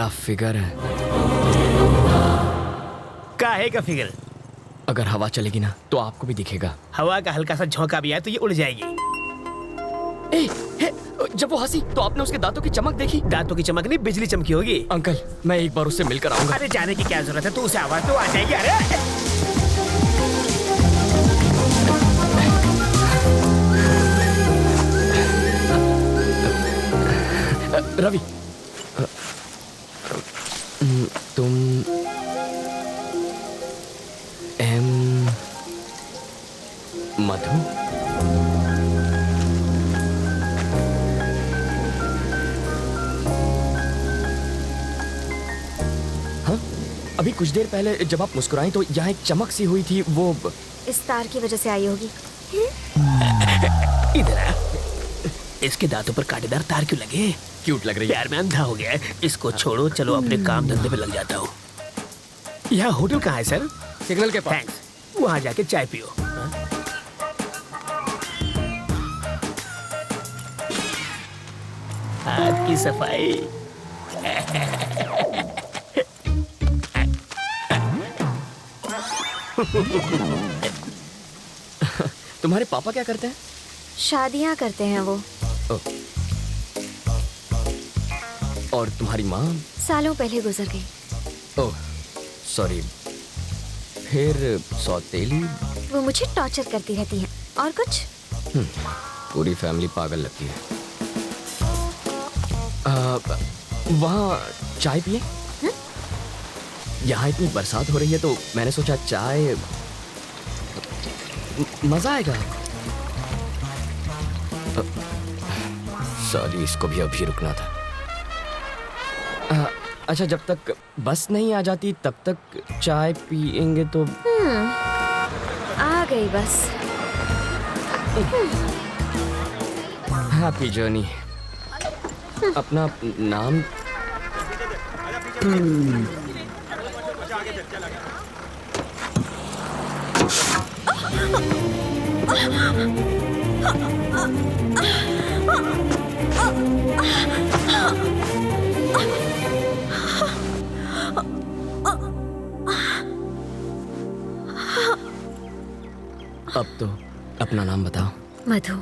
क्या फिगर है। काहे का फिगर? अगर हवा चलेगी ना तो आपको भी दिखेगा। हवा का हल्का सा झोंका भी आए तो ये उड़ जाएगी। जब वो हंसी तो आपने उसके दांतों की चमक देखी? दांतों की चमक नहीं, बिजली चमकी होगी। अंकल, मैं एक बार उससे मिलकर आऊंगा। अरे जाने की क्या जरूरत है, तू उसे आवाज तो आ जाएगी। अरे रवि, तुम मधु? हाँ, अभी कुछ देर पहले जब आप मुस्कुराई तो यहाँ एक चमक सी हुई थी, वो इस तार की वजह से आई होगी। इधर आ। इसके दांतों पर कांटेदार तार क्यों लगे? क्यूट लग रही है। यार मैं अंधा हो गया है। इसको छोड़ो, चलो अपने काम धंधे पे लग जाता हूँ। यहाँ होटल कहाँ है सर? सिग्नल के पास। थैंक्स। वहाँ जाके चाय पियो। हाथ की सफाई। तुम्हारे पापा क्या करते हैं? शादियाँ करते हैं वो। और तुम्हारी माँ? सालों पहले गुजर गई। ओह, सॉरी। फिर सौतेली? वो मुझे टॉर्चर करती रहती हैं। और कुछ? पूरी फैमिली पागल लगती है। वहाँ चाय पिए? यहाँ इतनी बरसात हो रही है तो मैंने सोचा चाय मजा आएगा। सॉरी, इसको भी अभी रुकना था। अच्छा, जब तक बस नहीं आ जाती तब तक चाय पिएंगे तो? आ गई बस। Happy journey. अपना नाम? अब तो अपना नाम बताओ। मधु।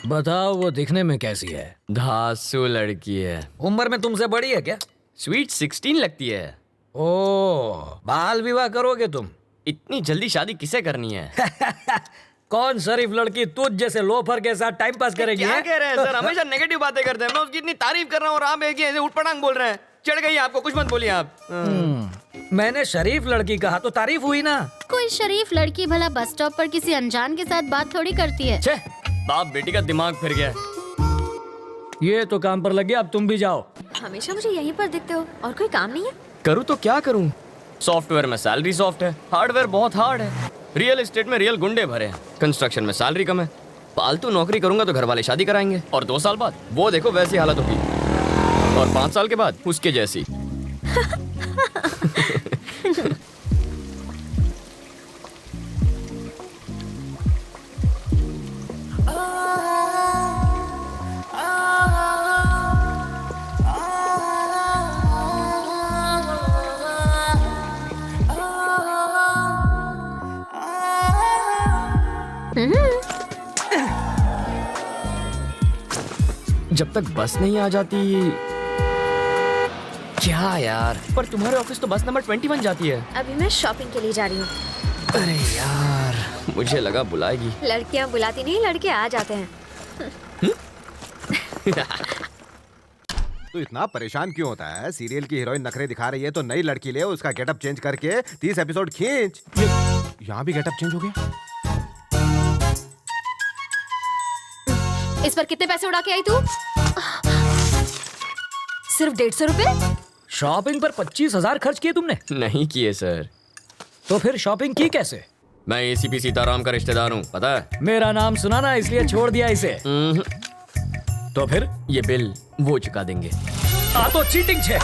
बताओ, वो दिखने में कैसी है? धांसू लड़की है। उम्र में तुमसे बड़ी है क्या? स्वीट 16 लगती है। ओह, बाल विवाह करोगे तुम? इतनी जल्दी शादी किसे करनी है? कौन शरीफ लड़की तुझ जैसे लोफर के साथ टाइम पास करेगी? क्या कह रहे हैं सर? हमेशा नेगेटिव बातें करते हैं। मैं उसकी इतनी तारीफ कर रहा हूँ और आप एक ही ऐसे उठपटांग बोल रहे हैं। चढ़ गई आपको, कुछ मत बोलिए आप। मैंने शरीफ लड़की कहा तो तारीफ हुई ना। कोई शरीफ लड़की भला बस स्टॉप पर किसी अनजान के साथ बात थोड़ी करती है। छे, बाप बेटी का दिमाग फिर गया। ये तो काम पर लग गया, अब तुम भी जाओ। हमेशा मुझे यहीं पर दिखते हो और कोई काम नहीं है? करूँ तो क्या करूँ? सॉफ्टवेयर में सैलरी सॉफ्ट है, हार्डवेयर बहुत हार्ड है, रियल एस्टेट में रियल गुंडे भरे हैं, कंस्ट्रक्शन में सैलरी कम है। फालतू नौकरी करूंगा तो घर वाले शादी कराएंगे और 2 साल बाद वो देखो वैसी हालत होगी, और 5 साल के बाद उसके जैसी। जब तक बस नहीं आ जाती। क्या यार, पर तुम्हारे ऑफिस तो बस नंबर 21 जाती है। अभी मैं शॉपिंग के लिए जा रही हूँ। अरे यार, मुझे लगा बुलाएगी। लड़कियाँ बुलाती नहीं, लड़के आ जाते हैं। तू इतना परेशान क्यों होता है? सीरियल की हीरोइन नखरे दिखा रही है तो नई लड़की ले, उसका गेटअप चेंज करके 30 एपिसोड खींच। यहाँ भी गेटअप चेंज हो गया। इस पर कितने पैसे उड़ा के आई तू? सिर्फ 150 रुपए? शॉपिंग पर 25,000 खर्च किए तुमने? नहीं किए सर। तो फिर शॉपिंग की कैसे? मैं एसीपी सीताराम का रिश्तेदार हूँ, पता है? मेरा नाम सुना ना, इसलिए छोड़ दिया इसे। तो फिर ये बिल वो चुका देंगे। आ तो चीटिंग छे।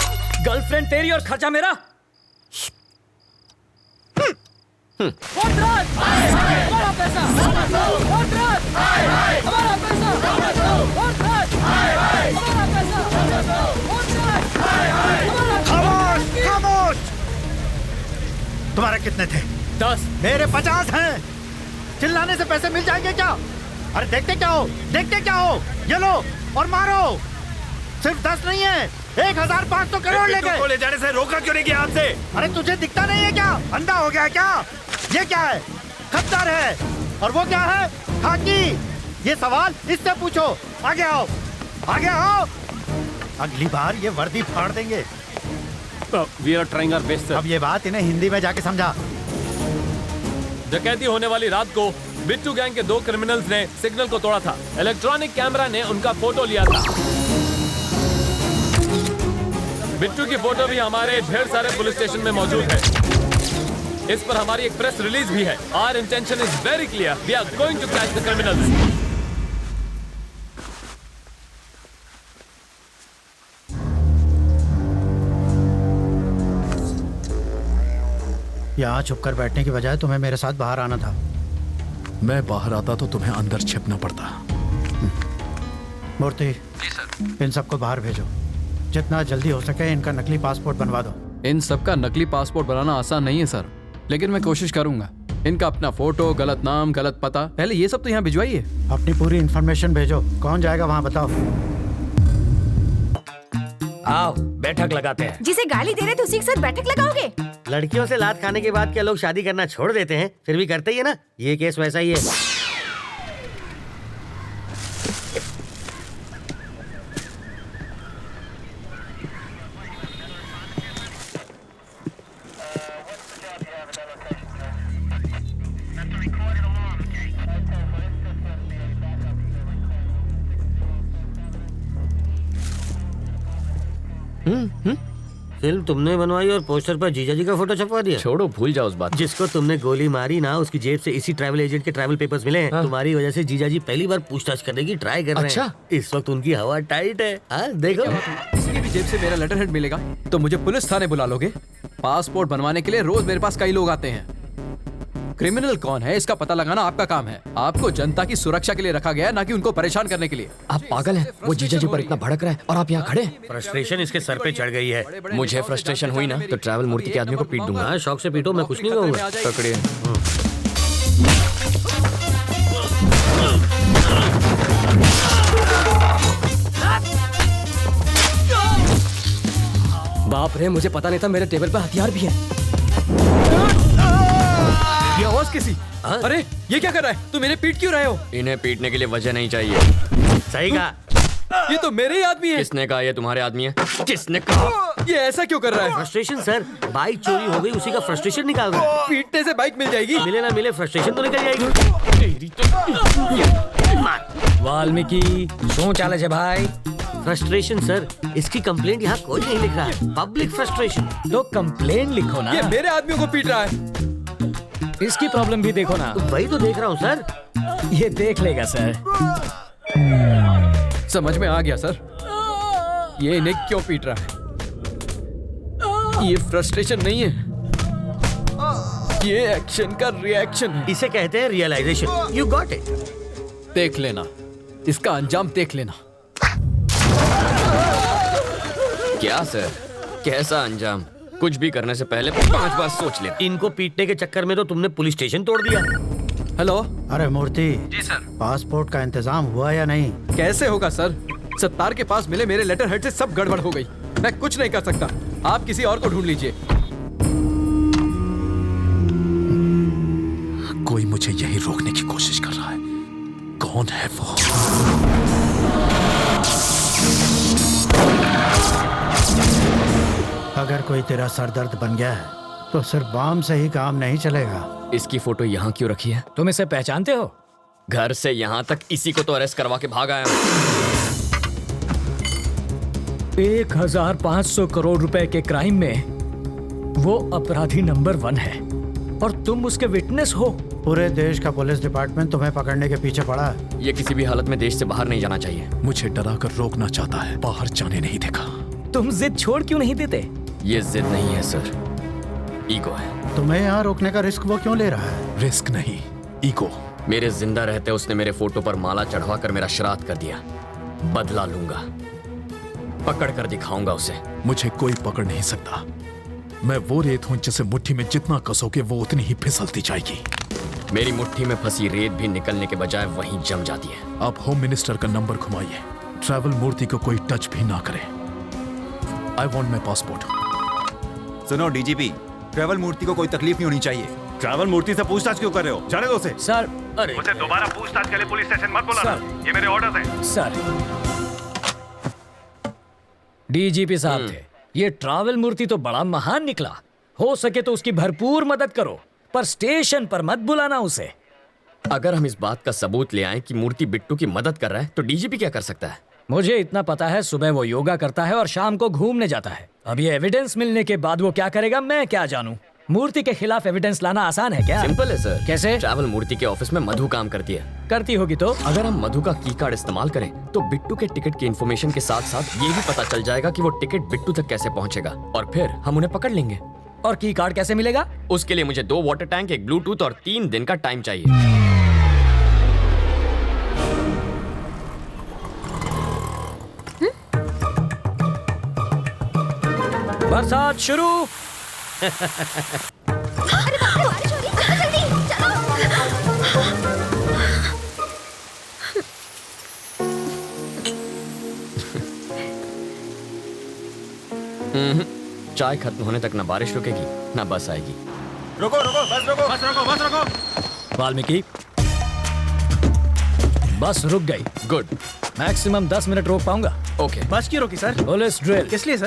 गर्लफ्रेंड तेरी और खर्चा मेरा। हमारा पैसा, हमारा पैसा। तुम्हारे कितने थे? 10। मेरे 50 हैं। चिल्लाने से पैसे मिल जाएंगे क्या? अरे देखते क्या हो, देखते क्या हो? ये लो और मारो। सिर्फ 10 नहीं है, 1500 करोड़ ले गए। ले जाने से रोका क्यों नहीं किया आपसे? अरे तुझे दिखता नहीं है क्या? अंधा हो गया है क्या? ये क्या है? खद्दार है। और वो क्या है? खाकी। ये सवाल इससे पूछो। आगे आओ, आगे आओ। अगली बार ये वर्दी फाड़ देंगे। We are trying our best, sir. अब ये बात इन्हें हिंदी में जाके समझा। डकैती होने वाली रात को बिट्टू गैंग के 2 क्रिमिनल्स ने सिग्नल को तोड़ा था। इलेक्ट्रॉनिक कैमरा ने उनका फोटो लिया था। बिट्टू की फोटो भी हमारे ढेर सारे पुलिस स्टेशन में मौजूद है। इस पर हमारी एक प्रेस रिलीज भी है। Our intention is very clear. We are going to catch the criminals. यहाँ छुपकर बैठने की बजाय तुम्हें मेरे साथ बाहर आना था। मैं बाहर आता तो तुम्हें अंदर छिपना पड़ता। मूर्ति, इन सबको बाहर भेजो। जितना जल्दी हो सके इनका नकली पासपोर्ट बनवा दो। इन सबका नकली पासपोर्ट बनाना आसान नहीं है सर, लेकिन मैं कोशिश करूंगा। इनका अपना फोटो, गलत नाम, गलत पता, पहले ये सब तो यहाँ भिजवाइए। अपनी पूरी इन्फॉर्मेशन भेजो। कौन जाएगा वहाँ बताओ। आओ बैठक लगाते हैं। जिसे गाली दे रहे थे उसी के साथ बैठक लगाओगे? लड़कियों से लात खाने के बाद क्या लोग शादी करना छोड़ देते हैं? फिर भी करते ही है ना। ये केस वैसा ही है। फिल्म तुमने बनवाई और पोस्टर पर जीजा जी का फोटो छपवा दिया। छोड़ो, भूल जाओ उस बात। जिसको तुमने गोली मारी ना, उसकी जेब से इसी ट्रैवल एजेंट के ट्रैवल पेपर्स मिले हैं। तुम्हारी वजह से जीजा जी पहली बार पूछताछ करने की ट्राई कर रहे हैं। इस वक्त उनकी हवा टाइट है। देखो, किसी की भी जेब से मेरा लेटर हेड मिलेगा तो मुझे पुलिस थाने बुला लोगे? पासपोर्ट बनवाने के लिए रोज मेरे पास कई लोग आते हैं। क्रिमिनल कौन है इसका पता लगाना आपका काम है। आपको जनता की सुरक्षा के लिए रखा गया है, ना कि उनको परेशान करने के लिए। आप पागल हैं? वो जीजा जी पर इतना भड़क रहा है और आप यहाँ खड़े हैं। फ्रस्ट्रेशन इसके सर पे चढ़ गई है। मुझे फ्रस्ट्रेशन हुई ना तो ट्रैवल मूर्ति के आदमी को पीट दूंगा। हाँ, शौक से पीटो, मैं कुछ नहीं कहूँगा। पकड़िए। बाप रे, मुझे पता नहीं था मेरे टेबल पर हथियार भी है। ये आवाज किसी? अरे ये क्या कर रहा है? तुम मेरे पीट क्यों रहे हो? इन्हें पीटने के लिए वजह नहीं चाहिए। सही कहा। ये तो मेरे ही आदमी है। किसने कहा ये तुम्हारे आदमी है? किसने कहा? ये ऐसा क्यों कर रहा है? फ्रस्ट्रेशन सर, बाइक चोरी हो गई, उसी का फ्रस्ट्रेशन निकाल रहा है। पीटने से बाइक मिल जाएगी? मिले ना मिले, फ्रस्ट्रेशन तो निकल जाएगी। वाल्मीकि शो चाले छे भाई। फ्रस्ट्रेशन सर, इसकी कंप्लेंट यहाँ कोई नहीं लिख रहा है। Public frustration. तो कंप्लेन लिखो ना। ये मेरे आदमियों को पीट रहा है। इसकी प्रॉब्लम भी देखो ना। तो वही तो देख रहा हूँ सर। ये देख लेगा सर। समझ में आ गया सर, ये इन्हें क्यों पीट रहा है। ये फ्रस्ट्रेशन नहीं है, ये एक्शन का रिएक्शन है। इसे कहते हैं रियलाइजेशन। You got it. देख लेना, इसका अंजाम देख लेना। क्या सर, कैसा अंजाम? कुछ भी करने से पहले 5 बार सोच ले। इनको पीटने के चक्कर में तो तुमने पुलिस स्टेशन तोड़ दिया। हेलो। अरे मूर्ति जी सर। पासपोर्ट का इंतजाम हुआ या नहीं? कैसे होगा सर, सत्तार के पास मिले मेरे लेटर हेड से सब गड़बड़ हो गई। मैं कुछ नहीं कर सकता, आप किसी और को ढूंढ लीजिए। कोई मुझे यही रोकने की कोशिश कर रहा है। कौन है वो? अगर कोई तेरा सरदर्द बन गया है तो सिर्फ बम से ही काम नहीं चलेगा। इसकी फोटो यहाँ क्यों रखी है? तुम इसे पहचानते हो? घर से यहाँ तक इसी को तो अरेस्ट करवा के भाग आया हूँ। 1500 करोड़ रुपए के क्राइम में वो अपराधी नंबर 1 है और तुम उसके विटनेस हो। पूरे देश का पुलिस डिपार्टमेंट तुम्हें पकड़ने के पीछे पड़ा है। ये किसी भी हालत में देश से बाहर नहीं जाना चाहिए। मुझे डरा कर रोकना चाहता है, बाहर जाने नहीं देगा। तुम जिद छोड़ क्यों नहीं देते? ये जिद नहीं है सर, ईगो है। तुम्हें यहाँ रोकने का रिस्क वो क्यों ले रहा है? रिस्क नहीं, ईगो। मेरे जिंदा रहते उसने मेरे फोटो पर माला चढ़वाकर मेरा श्राद्ध कर दिया। बदला लूंगा, पकड़ कर दिखाऊंगा उसे। मुझे कोई पकड़ नहीं सकता। मैं वो रेत हूं जिसे मुट्ठी में जितना कसोगे वो उतनी ही फिसलती जाएगी। मेरी मुट्ठी में फंसी रेत भी निकलने के बजाय वहीं जम जाती है। आप होम मिनिस्टर का नंबर घुमाइए, ट्रैवल मूर्ति को कोई टच भी ना करे। I want my passport. सुनो डीजीपी, ट्रैवल मूर्ति को कोई तकलीफ नहीं होनी चाहिए। ट्रैवल मूर्ति से पूछताछ क्यों कर रहे हो? जाने दो उसे। सर, अरे मुझे दोबारा पूछताछ के लिए पुलिस स्टेशन मत बुलाना। ये मेरे ऑर्डर्स हैं। सर, डीजीपी साहब थे, ये ट्रैवल मूर्ति तो बड़ा महान निकला। हो सके तो उसकी भरपूर मदद करो, पर स्टेशन पर मत बुलाना उसे। अगर हम इस बात का सबूत ले आए कि मूर्ति बिट्टू की मदद कर रहा है तो डीजीपी क्या कर सकता है? मुझे इतना पता है, सुबह वो योगा करता है और शाम को घूमने जाता है। अब ये एविडेंस मिलने के बाद वो क्या करेगा मैं क्या जानूं। मूर्ति के खिलाफ एविडेंस लाना आसान है क्या? सिंपल है सर। कैसे? ट्रैवल मूर्ति के ऑफिस में मधु काम करती है। करती होगी तो? अगर हम मधु का की कार्ड इस्तेमाल करें तो बिट्टू के टिकट की इन्फॉर्मेशन के साथ साथ ये भी पता चल जाएगा कि वो टिकट बिट्टू तक कैसे पहुंचेगा, और फिर हम उन्हें पकड़ लेंगे। और की कार्ड कैसे मिलेगा? उसके लिए मुझे 2 वाटर टैंक, एक ब्लूटूथ और 3 दिन का टाइम चाहिए। बरसात शुरू। अरे बाप रे, बारिश हो रही है, जल्दी चलो। चाय खत्म होने तक ना बारिश रुकेगी ना बस आएगी। रुको रुको, बस रुको, बस रुको, बस रुको। वाल्मीकि, बस रुक गई। गुड। मैक्सिमम 10 मिनट रोक पाऊंगा। ओके। बस क्यों रोकी सर? Police drill. किस लिए सर?